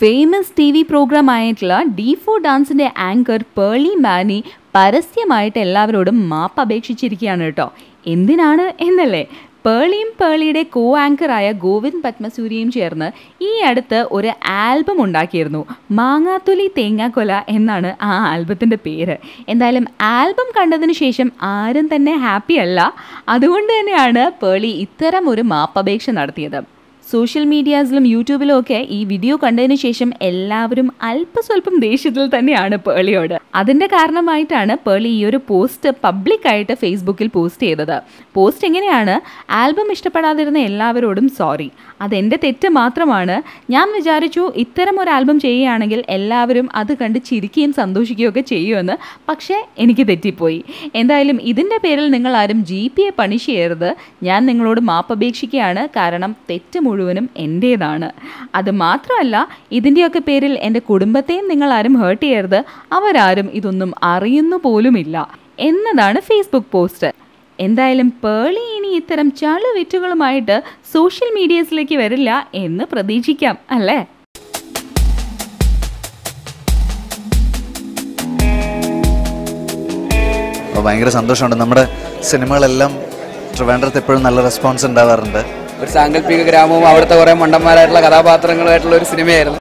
Famous TV programme ആയിട്ടുള്ള D4 ഡാൻസിൻ്റെ anchor Pearle മാനി പരസ്യമായിട്ട് എല്ലാവരോടും മാപ്പ് അപേക്ഷിച്ചിരിക്കുകയാണ് കേട്ടോ. എന്തിനാണ് എന്നല്ലേ? പേർളിയും പേർളിയുടെ കോ ആങ്കറായ ഗോവിന്ദ് പത്മസൂരിയും ചേർന്ന് ഈ അടുത്ത് ഒരു ആൽബം ഉണ്ടാക്കിയിരുന്നു. മാങ്ങാത്തൊലി തേങ്ങാക്കൊല എന്നാണ് ആ ആൽബത്തിൻ്റെ പേര്. എന്തായാലും ആൽബം കണ്ടതിന് ശേഷം ആരും തന്നെ ഹാപ്പി അല്ല. അതുകൊണ്ട് തന്നെയാണ് പേർളി ഇത്തരം ഒരു മാപ്പപേക്ഷ നടത്തിയത്. സോഷ്യൽ മീഡിയാസിലും യൂട്യൂബിലും ഒക്കെ ഈ വീഡിയോ കണ്ടതിന് ശേഷം എല്ലാവരും അല്പസ്വല്പം ദേഷ്യത്തിൽ തന്നെയാണ് പേർളിയോട്. അതിൻ്റെ കാരണമായിട്ടാണ് പേർളി ഈ ഒരു പോസ്റ്റ് പബ്ലിക്കായിട്ട് ഫേസ്ബുക്കിൽ പോസ്റ്റ് ചെയ്തത്. പോസ്റ്റ് എങ്ങനെയാണ്: ആൽബം ഇഷ്ടപ്പെടാതിരുന്ന എല്ലാവരോടും സോറി, അതെൻ്റെ തെറ്റ് മാത്രമാണ്. ഞാൻ വിചാരിച്ചു ഇത്തരം ഒരു ആൽബം ചെയ്യുകയാണെങ്കിൽ എല്ലാവരും അത് കണ്ട് ചിരിക്കുകയും സന്തോഷിക്കുകയൊക്കെ ചെയ്യുമെന്ന്. പക്ഷേ എനിക്ക് തെറ്റിപ്പോയി. എന്തായാലും ഇതിൻ്റെ പേരിൽ നിങ്ങൾ ആരും GPയെ പണിഷ് ചെയ്യരുത്. ഞാൻ നിങ്ങളോട് മാപ്പപേക്ഷിക്കുകയാണ്. കാരണം തെറ്റ് മുഴുവനും എൻ്റേതാണ്. അത് മാത്രമല്ല, ഇതിൻ്റെയൊക്കെ പേരിൽ എൻ്റെ കുടുംബത്തെയും നിങ്ങൾ ആരും ഹേർട്ട് ചെയ്യരുത്. അവരാരും ഇതൊന്നും അറിയുന്നു പോലുമില്ല എന്നതാണ് ഫേസ്ബുക്ക് പോസ്റ്റ്. എന്തായാലും പേർളി ഇനി ഇത്തരം ചളുവിറ്റുകളുമായിട്ട് സോഷ്യൽ മീഡിയസിലേക്ക് വരില്ല എന്ന് പ്രതീക്ഷിക്കാം, അല്ലേ? ഭയങ്കര സന്തോഷമുണ്ട്. നമ്മുടെ സിനിമകളെല്ലാം ട്രിവാൻഡ്രത്ത് എപ്പോഴും നല്ല റെസ്പോൺസ് ഉണ്ടാവാറുണ്ട്. ഒരു സാങ്കല്പിക ഗ്രാമവും അവിടുത്തെ കുറേ മണ്ടന്മാരായിട്ടുള്ള കഥാപാത്രങ്ങളുമായിട്ടുള്ള ഒരു സിനിമയായിരുന്നു.